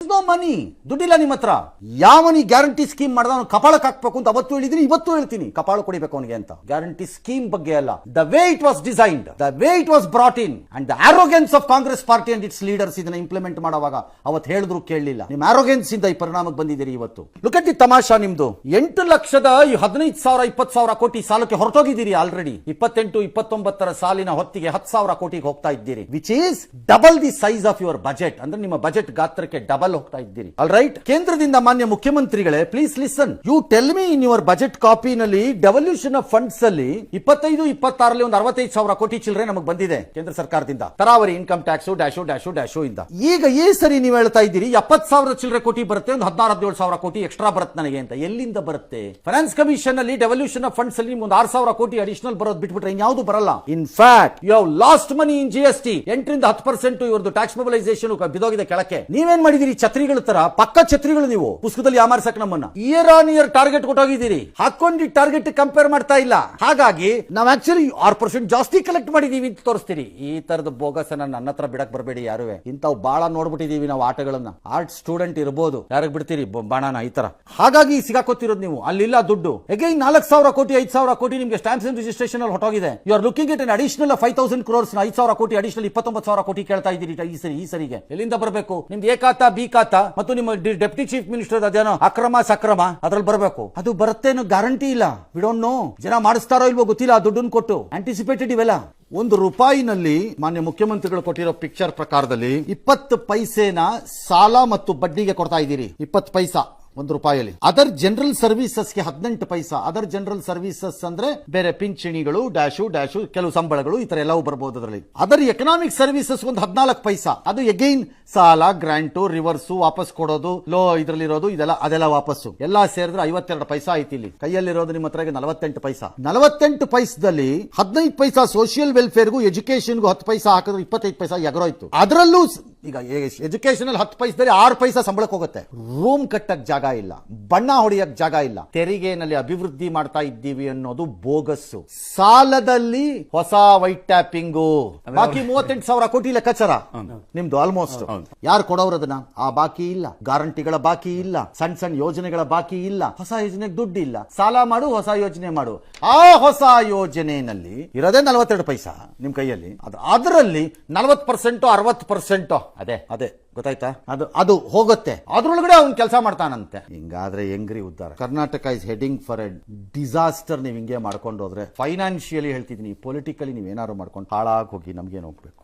No money, ದುಡ್ಡಿಲ್ಲ ನಿಮ್ಮ ಹತ್ರ. ಯಾವನಿ ಗ್ಯಾರಂಟಿ ಸ್ಕೀಮ್ ಮಾಡಿದ ಅವನು ಕಪಾಳಕ್ಕೆ ಹಾಕ್ಬೇಕು ಅಂತ ಅವತ್ತು ಹೇಳಿದೀನಿ, ಇವತ್ತು ಹೇಳ್ತೀನಿ, ಕಪಾಳ ಕೊಡಿಬೇಕು ಅವನಿಗೆ ಅಂತ. ಗ್ಯಾರಂಟಿ ಸ್ಕೀಮ್ ಬಗ್ಗೆ ಅಲ್ಲ, the way it was designed, the way it was brought in and the arrogance of Congress party and its leaders ಇದನ್ನ ಇಂಪ್ಲಿಮೆಂಟ್ ಮಾಡುವಾಗ ಅವತ್ತು ಹೇಳಿದ್ರು ಕೇಳಲಿಲ್ಲ. ನಿಮ್ಮ ಆರೋಗೆನ್ಸ್ ಇಂದ ಈ ಪರಿಣಾಮಕ್ಕೆ ಬಂದಿದ್ದೀರಿ ಇವತ್ತು. ಲುಕ್ ಅಟ್ ದಿ ತಮಾಷಾ ನಿಮ್ದು. 8,15,000 20,000 ಕೋಟಿ ಸಾಲಕ್ಕೆ ಹೊರಟೋಗಿದ್ದೀರಿ ಆಲ್ರೆಡಿ. 28-29 ಸಾಲಿನ ಹೊತ್ತಿಗೆ 10,000 ಕೋಟಿಗೆ ಹೋಗ್ತಾ ಇದ್ದೀರಿ, which is double the size of your budget. ಅಂದ್ರೆ ನಿಮ್ಮ ಬಜೆಟ್ ಗಾತ್ರಕ್ಕೆ ಡಬಲ್ ಹೋಗ್ತಾ ಇದ್ದೀರಿ. ಆಲ್ ರೈಟ್, ಕೇಂದ್ರದಿಂದ ಮಾನ್ಯ ಮುಖ್ಯಮಂತ್ರಿಗಳೇ, please listen. You tell me in your budget ಕಾಪಿನಲ್ಲಿ ಡೆವಲ್ಯೂಷನ್ ಆಫ್ ಫಂಡ್ಸ್ ಅಲ್ಲಿ 25-26 ಒಂದು 65,000 ಕೋಟಿ ಚಿಲ್ಲರೆ ನಮಗೆ ಬಂದಿದೆ ಕೇಂದ್ರ ಸರ್ಕಾರದಿಂದ, ತರಾವರಿ ಇನ್ಕಮ್ ಟ್ಯಾಕ್ಸ್ ಡ್ಯಾಶು ಇಂದ. ಈಗ ಈ ಸರಿ ನೀವು ಹೇಳ್ತಾ ಇದ್ದೀರಿ 70,000 ಚಿಲ್ಲರೆ ಕೋಟಿ ಬರುತ್ತೆ, ಒಂದು 16-17,000 ಕೋಟಿ ಎಕ್ಸ್ಟ್ರಾ ಬರುತ್ತೆ ನನಗೆ ಅಂತ. ಎಲ್ಲಿಂದ ಬರುತ್ತೆ? ಫೈನಾನ್ಸ್ ಕಮಿಷನ್ ಅಲ್ಲಿ ಡೆವಲ್ಯೂಷನ್ ಆಫ್ ಫಂಡ್ಸ್ ಅಲ್ಲಿ ಒಂದು 6,000 ಕೋಟಿ ಅಡಿಷನಲ್ ಬರೋದು ಬಿಟ್ಬಿಟ್ರೆ ಇನ್ಯಾವುದು ಬರಲ್ಲ. In fact you have lost money in GST. 8-10% ಇವ್ರದ್ದು ಟ್ಯಾಕ್ಸ್ ಮೊಬಿಲೈಸೇಷನ್ ಬಿದೋಗಿದೆ ಕೆಳಕ್ಕೆ. ನೀವೇನ್ ಮಾಡಿದಿರಿ? ಛತ್ರಿಗಳ ತರ ಪಕ್ಕ ಛತ್ರಿಗಳು ನೀವು ಪುಸ್ತಕದಲ್ಲಿ ಯಾಮಾರ್ಸಕ್ ನಮ್ಮನ್ನ. ಇಯರ್ ಆನ್ ಇಯರ್ ಟಾರ್ಗೆಟ್ ಕೊಟ್ಟೋಗಿದ್ದೀರಿ, ಹಾಕೊಂಡು ಟಾರ್ಗೆಟ್ ಕಂಪೇರ್ ಮಾಡ್ತಾ ಇಲ್ಲ. ಹಾಗಾಗಿ ನಾವು ಆಕ್ಚುಲಿ 6% ಜಾಸ್ತಿ ಕಲೆಕ್ಟ್ ಮಾಡಿದೀವಿ ಅಂತ ತೋರಿಸ್ತೀರಿ. ಈ ತರದ ಬೋಗಸ್ ನನ್ನ ಹತ್ರ ಬಿಡಕ್ ಬರಬೇಡಿ ಯಾರುವೆ. ಇಂಥವು ಬಹಳ ನೋಡ್ಬಿಟ್ಟಿದೀವಿ ನಾವು ಆಟಗಳನ್ನ. ಆರ್ಟ್ ಸ್ಟೂಡೆಂಟ್ ಇರಬಹುದು, ಯಾರಿಗೆ ಬಿಡ್ತೀರಿ ಬಾಣನ ಈ ತರ. ಹಾಗಾಗಿ ಸಿಗಾಕೋತಿರೋದು ನೀವು. ಅಲ್ಲಿಲ್ಲ ದುಡ್ಡು. ಅಗೈನ್ 4,000 ಕೋಟಿ 5,000 ಕೋಟಿ ನಿಮಗೆ ಸ್ಟಾಂಪ್ಸ್ ಅಂಡ್ ರಿಜಿಸ್ಟ್ರೇಷನ್ ಅಲ್ಲಿ ಹೊಟ್ಟೋಗಿದೆ. You are looking it on additional 5,000 crores 5,000 ಕೋಟಿ ಅಡಿಷನಲ್ 29,000 ಕೋಟಿ ಕೇಳ್ತಾ ಇದ್ದೀರಿ ಈ ಸರಿಗೆ. ಎಲ್ಲಿಂದ ಬರಬೇಕು? ನಿಮ್ದು ಎ ಖಾತಾ ಬಿ ಖಾತಾ ಮತ್ತು ನಿಮ್ಮ ಡೆಪ್ಟಿ ಚೀಫ್ ಮಿನಿಸ್ಟರ್ ಅದೇನೋ ಅಕ್ರಮ ಸಕ್ರಮ ಅದ್ರಲ್ಲಿ ಬರಬೇಕು. ಅದು ಬರುತ್ತೇನೋ ಗ್ಯಾರಂಟಿ ಇಲ್ಲ. We don't know. ಜನ ಮಾಡಿಸ್ತಾರೋ ಇಲ್ವೋ ಗೊತ್ತಿಲ್ಲ. ದುಡ್ಡನ್ನು ಕೊಟ್ಟು ಆಂಟಿಸಿಪೇಟೆಡ್ ಇವೆಲ್ಲ. ₹1 ಮಾನ್ಯ ಮುಖ್ಯಮಂತ್ರಿಗಳು ಕೊಟ್ಟಿರೋ ಪಿಕ್ಚರ್ ಪ್ರಕಾರದಲ್ಲಿ 20 ಪೈಸೆನ ಸಾಲ ಮತ್ತು ಬಡ್ಡಿಗೆ ಕೊಡ್ತಾ ಇದ್ದೀರಿ. 20 ಪೈಸಾ ₹1. ಅದರ್ ಜನರಲ್ ಸರ್ವಿಸಸ್ಗೆ 18 ಪೈಸಾ. ಅದರ್ ಜನರಲ್ ಸರ್ವಿಸಸ್ ಅಂದ್ರೆ ಬೇರೆ ಪಿಂಚಣಿಗಳು ಡ್ಯಾಶು ಕೆಲವು ಸಂಬಳಗಳು ಈ ತರ ಎಲ್ಲವೂ ಬರಬಹುದು ಅದರಲ್ಲಿ. ಅದರ್ ಎಕನಾಮಿಕ್ ಸರ್ವಿಸಸ್ ಒಂದು 14 ಪೈಸಾ. ಅದು ಎಗೈನ್ ಸಾಲ, ಗ್ರಾಂಟು, ರಿವರ್ಸು, ವಾಪಸ್ ಕೊಡೋದು, ಲೋ ಇದರಲ್ಲಿರೋದು ಅದೆಲ್ಲ ವಾಪಸ್ಸು ಎಲ್ಲ ಸೇರಿದ್ರೆ 52 ಪೈಸಾ ಆಯ್ತು. ಇಲ್ಲಿ ಕೈಯಲ್ಲಿರೋದು ನಿಮ್ಮ ಹತ್ರ 48 ಪೈಸಾ. 48 ಪೈಸದಲ್ಲಿ 15 ಪೈಸಾ ಸೋಷಿಯಲ್ ವೆಲ್ಫೇರ್ಗೂ ಎಜುಕೇಶನ್ಗೂ 10 ಪೈಸಾ ಹಾಕಿದ್ರೆ 25 ಪೈಸಾ ಎಗರೋಯ್ತು. ಅದರಲ್ಲೂ ಈಗ ಎಜುಕೇಶನ್ ಅಲ್ಲಿ 10 ಪೈಸದಲ್ಲಿ 6 ಪೈಸಾ ಸಂಬಳಕ್ಕೆ ಹೋಗುತ್ತೆ. ರೂಮ್ ಕಟ್ಟಕ್ ಜಾಗ ಇಲ್ಲ, ಬಣ್ಣ ಹೊಡೆಯಕ್ ಜಾಗ ಇಲ್ಲ. ತೆರಿಗೆನಲ್ಲಿ ಅಭಿವೃದ್ಧಿ ಮಾಡ್ತಾ ಇದ್ದೀವಿ ಅನ್ನೋದು ಬೋಗಸ್ಸು. ಸಾಲದಲ್ಲಿ ಹೊಸ ವೈಟ್ ಟ್ಯಾಪಿಂಗು. ಬಾಕಿ 38,000 ಕೋಟಿ ಲೆಕ್ಕಾಚಾರ ನಿಮ್ದು ಆಲ್ಮೋಸ್ಟ್. ಯಾರು ಕೊಡೋರು ಅದನ್ನ? ಆ ಬಾಕಿ ಇಲ್ಲ. ಗ್ಯಾರಂಟಿಗಳ ಬಾಕಿ ಇಲ್ಲ. ಸಣ್ಣ ಯೋಜನೆಗಳ ಬಾಕಿ ಇಲ್ಲ. ಹೊಸ ಯೋಜನೆಗೆ ದುಡ್ಡು ಇಲ್ಲ. ಸಾಲ ಮಾಡು, ಹೊಸ ಯೋಜನೆ ಮಾಡು. ಆ ಹೊಸ ಯೋಜನೆಯಲ್ಲಿ ಇರೋದೇ 42 ಪೈಸಾ ನಿಮ್ ಕೈಯಲ್ಲಿ. ಅದರಲ್ಲಿ 40% 60% ಅದೇ ಗೊತ್ತಾಯ್ತಾ? ಅದು ಹೋಗುತ್ತೆ. ಅದ್ರೊಳಗಡೆ ಅವ್ನು ಕೆಲಸ ಮಾಡ್ತಾನಂತೆ. ಹಿಂಗಾದ್ರೆ ಹೆಂಗ್ರಿ ಉದ್ದಾರ? Karnataka is heading for A disaster. ನೀವು ಹಿಂಗೆ ಮಾಡ್ಕೊಂಡು ಹೋದ್ರೆ ಫೈನಾನ್ಷಿಯಲಿ ಹೇಳ್ತಿದ್ದೀನಿ, ಪೊಲಿಟಿಕಲಿ ನೀವೇನಾದ್ರು ಮಾಡ್ಕೊಂಡು ಹಾಳಾಗಿ ಹೋಗಿ ನಮ್ಗೇನು ಹೋಗ್ಬೇಕು.